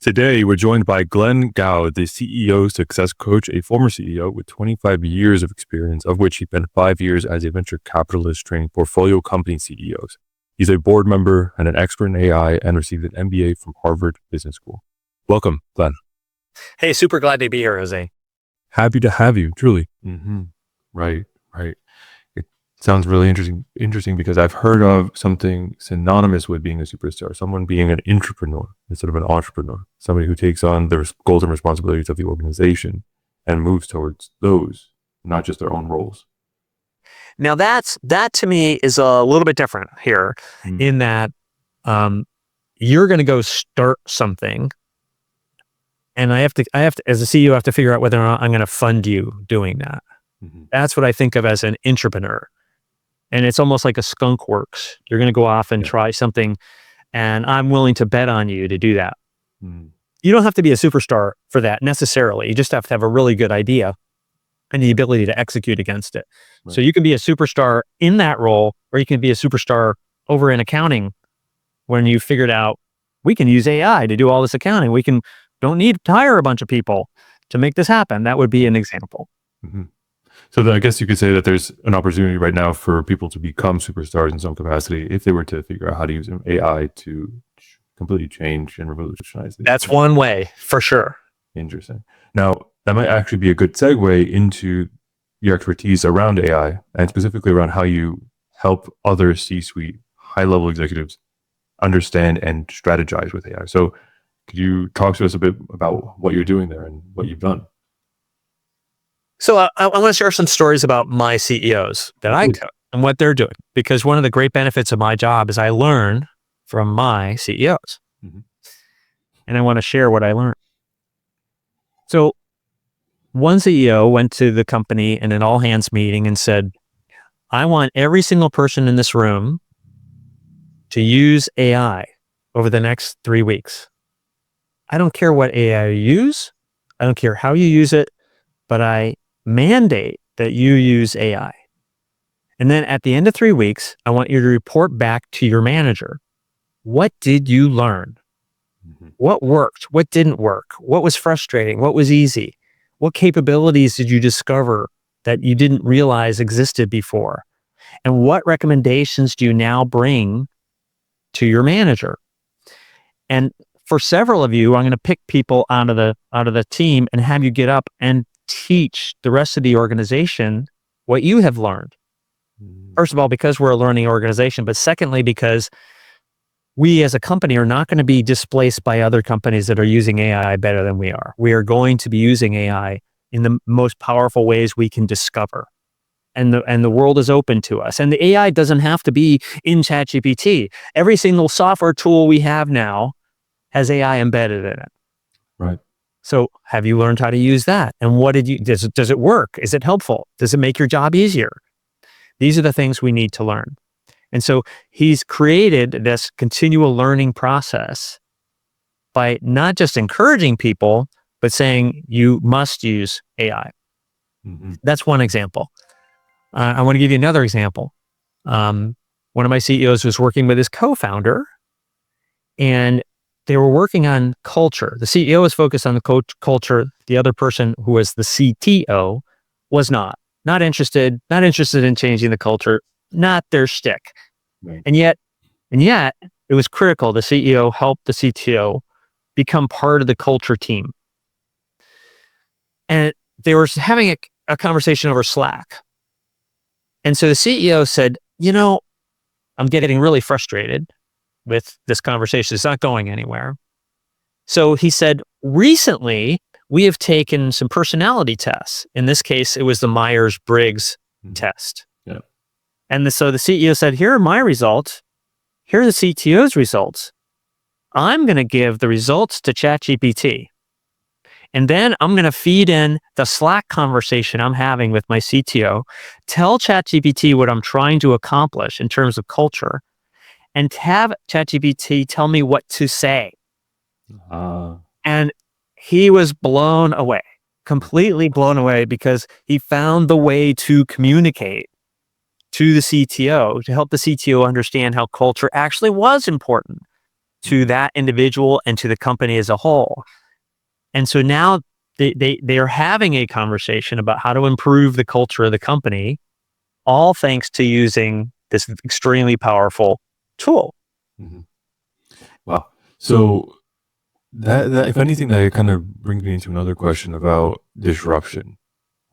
Today, we're joined by Glenn Gao, the CEO success coach, a former CEO with 25 years of experience, of which he spent 5 years as a venture capitalist training portfolio company CEOs. He's a board member and an expert in AI and received an MBA from Harvard Business School. Welcome, Glenn. Hey, super glad to be here, Jose. Happy to have you, truly. Right. It sounds really interesting because I've heard of something synonymous with being a superstar, someone being an entrepreneur instead of an entrepreneur, somebody who takes on the goals and responsibilities of the organization and moves towards those, not just their own roles. Now that to me is a little bit different here in that you're going to go start something, and I have to, as a CEO, I have to figure out whether or not I'm going to fund you doing that. That's what I think of as an entrepreneur. And it's almost like a skunk works. You're going to go off and try something, and I'm willing to bet on you to do that. You don't have to be a superstar for that necessarily. You just have to have a really good idea and the ability to execute against it. Right. So you can be a superstar in that role, or you can be a superstar over in accounting when you figured out we can use AI to do all this accounting. Don't need to hire a bunch of people to make this happen. That would be an example. So then I guess you could say that there's an opportunity right now for people to become superstars in some capacity if they were to figure out how to use AI to completely change and revolutionize things. That's one way, for sure. Interesting. Now, that might actually be a good segue into your expertise around AI and specifically around how you help other C-suite high-level executives understand and strategize with AI. So could you talk to us a bit about what you're doing there and what you've done? So I want to share some stories about my CEOs that I took and what they're doing, because one of the great benefits of my job is I learn from my CEOs. And I want to share what I learned. So one CEO went to the company in an all-hands meeting and said, I want every single person in this room to use AI over the next 3 weeks. I don't care what AI you use. I don't care how you use it, but I mandate that you use AI. And then at the end of 3 weeks, I want you to report back to your manager. What did you learn? What worked? What didn't work? What was frustrating? What was easy? What capabilities did you discover that you didn't realize existed before? And what recommendations do you now bring to your manager? And for several of you, I'm going to pick people out of the team and have you get up and teach the rest of the organization what you have learned. First of all, because we're a learning organization, but secondly, because we as a company are not going to be displaced by other companies that are using AI better than we are. We are going to be using AI in the most powerful ways we can discover. And the world is open to us. And the AI doesn't have to be in ChatGPT. Every single software tool we have now has AI embedded in it. Right. So have you learned how to use that? And what does it work? Is it helpful? Does it make your job easier? These are the things we need to learn. And so he's created this continual learning process by not just encouraging people, but saying you must use AI. That's one example. I want to give you another example. One of my CEOs was working with his co-founder, and they were working on culture. The CEO was focused on the culture. The other person, who was the CTO, was not interested in changing the culture, not their shtick. Right. And yet it was critical. The CEO helped the CTO become part of the culture team. And they were having a conversation over Slack. And so the CEO said, I'm getting really frustrated with this conversation. It's not going anywhere. So he said, recently, we have taken some personality tests. In this case, it was the Myers-Briggs test. Yeah. And so the CEO said, here are my results. Here are the CTO's results. I'm going to give the results to ChatGPT. And then I'm going to feed in the Slack conversation I'm having with my CTO, tell ChatGPT what I'm trying to accomplish in terms of culture, and have ChatGPT tell me what to say. And he was blown away, completely blown away, because he found the way to communicate to the CTO, to help the CTO understand how culture actually was important. to that individual and to the company as a whole. And so now they are having a conversation about how to improve the culture of the company, all thanks to using this extremely powerful tool. Mhm. Wow. So that if anything, that kind of brings me into another question about disruption,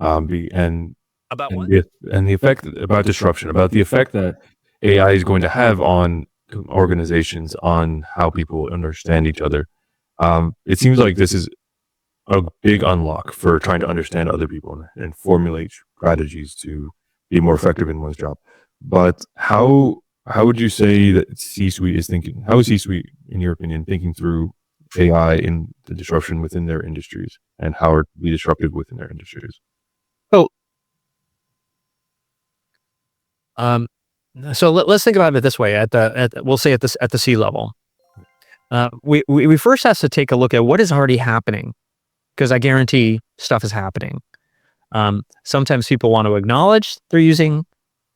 and About what? the effect about disruption, about the effect that AI is going to have on organizations, on how people understand each other. It seems like this is a big unlock for trying to understand other people and formulate strategies to be more effective in one's job. But how would you say that C-suite is thinking? How is C-suite, in your opinion, thinking through AI in the disruption within their industries and how are to be disruptive within their industries? Oh, so let's think about it this way. We'll say at the C level, we first have to take a look at what is already happening, because I guarantee stuff is happening. Sometimes people want to acknowledge they're using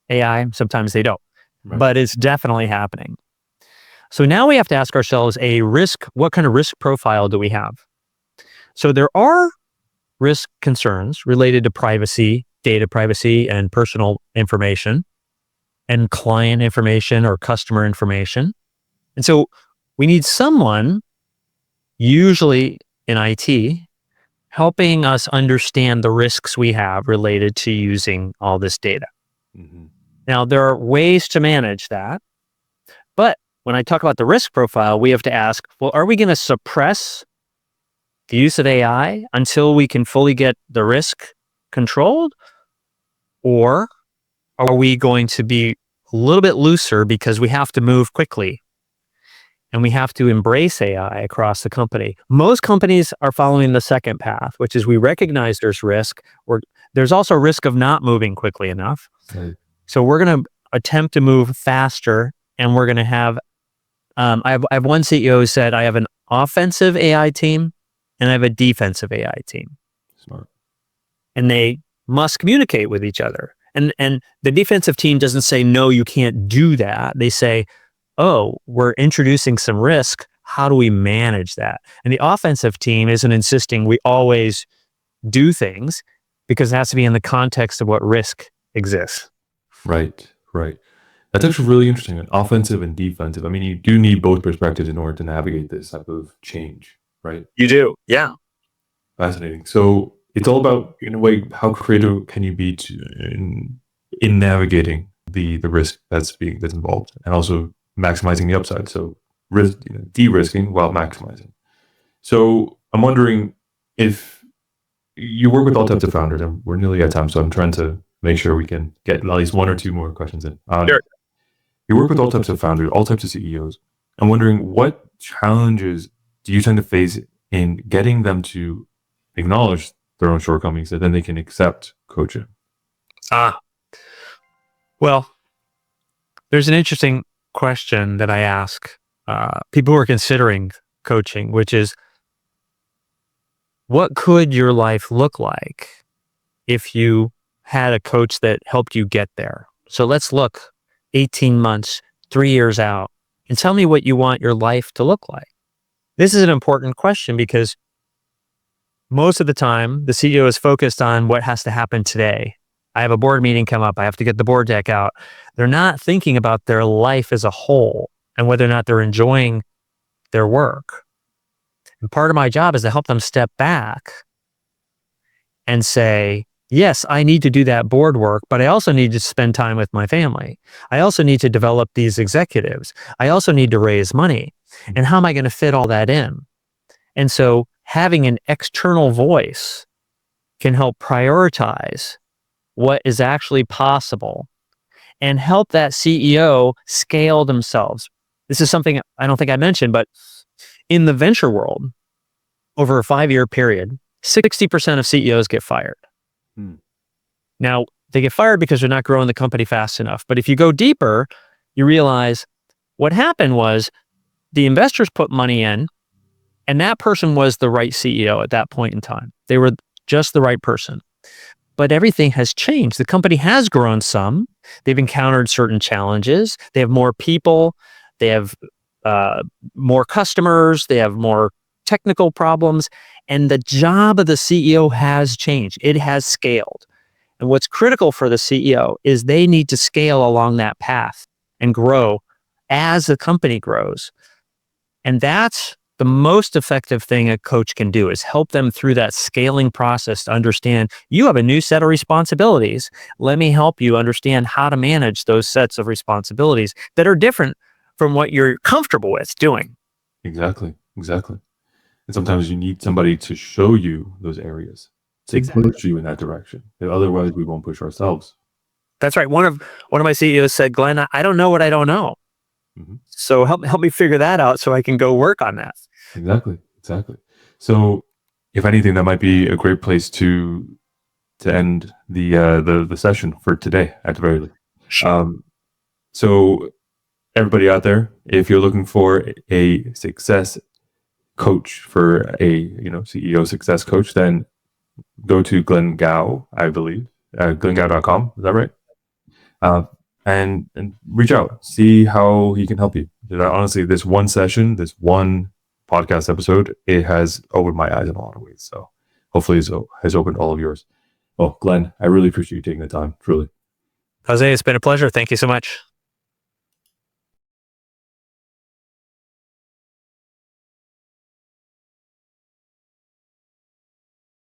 AI, sometimes they don't, Right. but it's definitely happening. So now we have to ask ourselves what kind of risk profile do we have? So there are risk concerns related to privacy, data privacy, and personal information, and client information or customer information. And so we need someone, usually in IT, helping us understand the risks we have related to using all this data. Mm-hmm. Now, there are ways to manage that. But when I talk about the risk profile, we have to ask, well, are we going to suppress the use of AI until we can fully get the risk controlled? Or are we going to be a little bit looser because we have to move quickly and we have to embrace AI across the company? Most companies are following the second path, which is we recognize there's risk, or there's also risk of not moving quickly enough. Right. So we're going to attempt to move faster, and we're going to have I have one CEO who said, I have an offensive AI team and I have a defensive AI team, Smart. and they must communicate with each other. And the defensive team doesn't say, no, you can't do that. They say, oh, we're introducing some risk. How do we manage that? And the offensive team isn't insisting we always do things, because it has to be in the context of what risk exists. Right. Right. That's actually really interesting. And offensive and defensive. I mean, you do need both perspectives in order to navigate this type of change, right? You do. Yeah. Fascinating. So it's all about, in a way, how creative can you be in navigating the risk that's involved, and also maximizing the upside. So risk, de-risking while maximizing. So I'm wondering if you work with all types of founders, and we're nearly at time, so I'm trying to make sure we can get at least one or two more questions in. Sure. You work with all types of founders, all types of CEOs. I'm wondering, what challenges do you tend to face in getting them to acknowledge their own shortcomings, so then they can accept coaching? Well, there's an interesting question that I ask people who are considering coaching, which is, what could your life look like if you had a coach that helped you get there? So let's look 18 months, 3 years out, and tell me what you want your life to look like. This is an important question, because most of the time the CEO is focused on what has to happen today. I have a board meeting come up. I have to get the board deck out. They're not thinking about their life as a whole and whether or not they're enjoying their work. And part of my job is to help them step back and say, yes, I need to do that board work, but I also need to spend time with my family. I also need to develop these executives. I also need to raise money. And how am I going to fit all that in? And so having an external voice can help prioritize what is actually possible and help that CEO scale themselves. This is something I don't think I mentioned, but in the venture world, over a 5-year period, 60% of CEOs get fired. Hmm. Now, they get fired because they're not growing the company fast enough. But if you go deeper, you realize what happened was the investors put money in, and that person was the right CEO at that point in time. They were just the right person. But everything has changed. The company has grown some. They've encountered certain challenges. They have more people. They have more customers, they have more technical problems, and the job of the CEO has changed. It has scaled. And what's critical for the CEO is they need to scale along that path and grow as the company grows. And that's the most effective thing a coach can do, is help them through that scaling process to understand you have a new set of responsibilities. Let me help you understand how to manage those sets of responsibilities that are different from what you're comfortable with doing. Exactly. Exactly. And sometimes you need somebody to show you those areas, to Exactly. push you in that direction. Otherwise, we won't push ourselves. That's right. One of my CEOs said, "Glenn, I don't know what I don't know. Mhm. So help me figure that out so I can go work on that." Exactly. Exactly. So, if anything, that might be a great place to end the session for today, at the very least. Um, so, everybody out there, if you're looking for a success coach, for a CEO success coach, then go to Glenn Gao, I believe, glengao.com. Is that right? Uh, and reach out, see how he can help you. Honestly, this one session, this one podcast episode, it has opened my eyes in a lot of ways. So hopefully it has opened all of yours. Well, Glenn, I really appreciate you taking the time, truly. Jose, it's been a pleasure. Thank you so much.